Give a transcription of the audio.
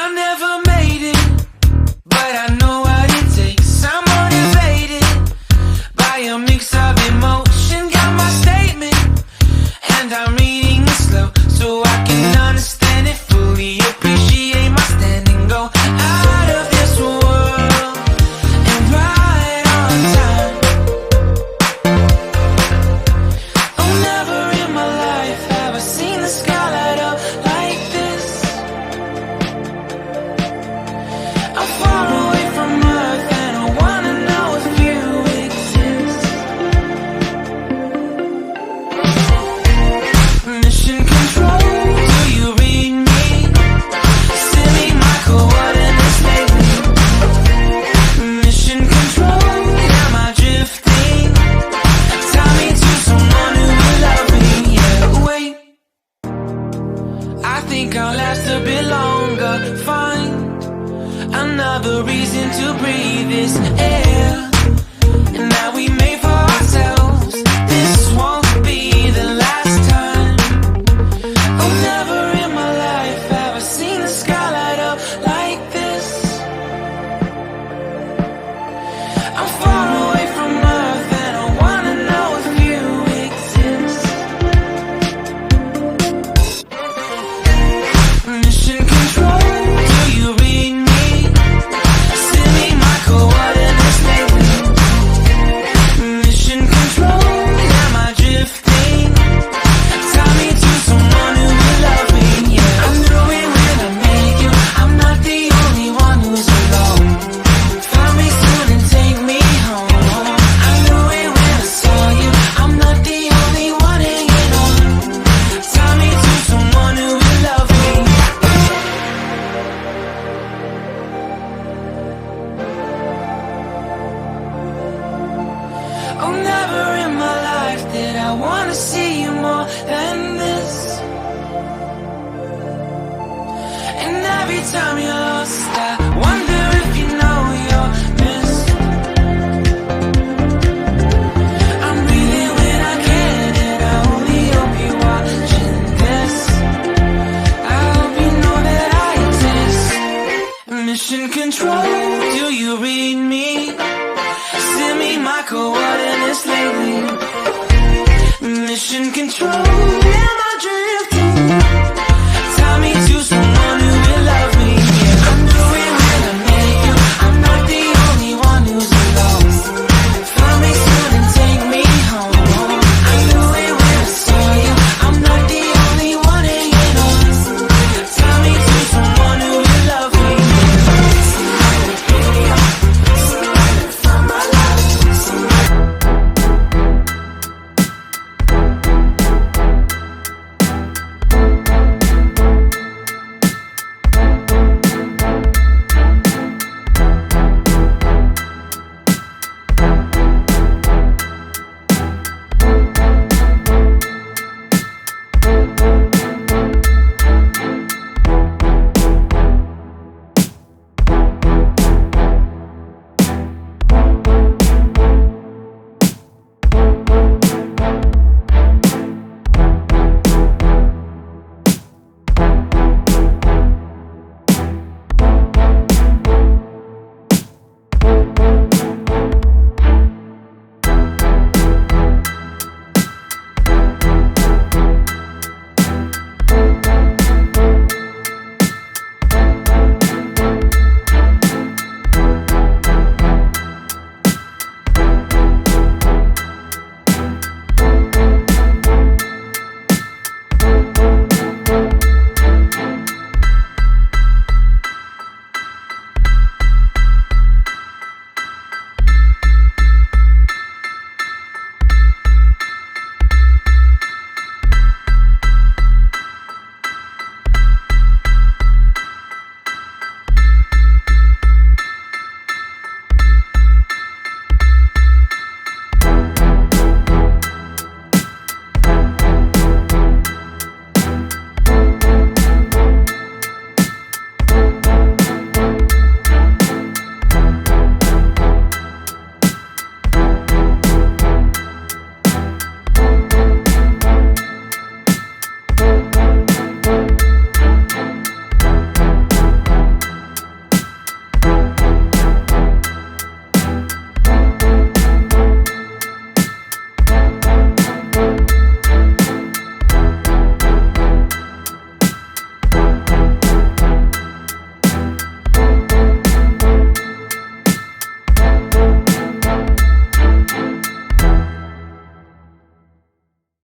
I never made it, but I know what it takes. I'm motivated by a mix of emotion. Got my statement, and I'm reading it slow so I can understand it fully. Appreciate my standing, go out of this world and right on time. Oh, never in my life have I seen the sky light up like this. I'm far away from Earth and I wanna know if you exist. Mission control, do you read me? Send me my coordinates lately. Mission control, am I drifting? Tie me to someone who will love me. Yeah, wait, I think I'll last a bit longer. Find another reason to breathe this air, and that we made for ourselves. This won't be the last time. Oh, never in my life have I seen the sky light up like this. I'm far away from Earth and I wanna know if you exist. Mission control, do you read me? Send me my coordinates lately. Mission control, am I drifting? Tie me to someone who will love me. Yeah, I knew it when I met you. I'm not the only one who's alone. Find me soon and take me home. I knew it when I saw you. I'm not the only one hanging on. Tie me to someone who will love me. Oh, never in my life did I wanna see you more than this. And every time you're lost, I wonder if you know you're missed. I'm breathing when I can, and I only hope you're watching this. I hope you know that I exist. Mission control, do you read me? Send me my coordinates lately. Mission control, am I dreaming?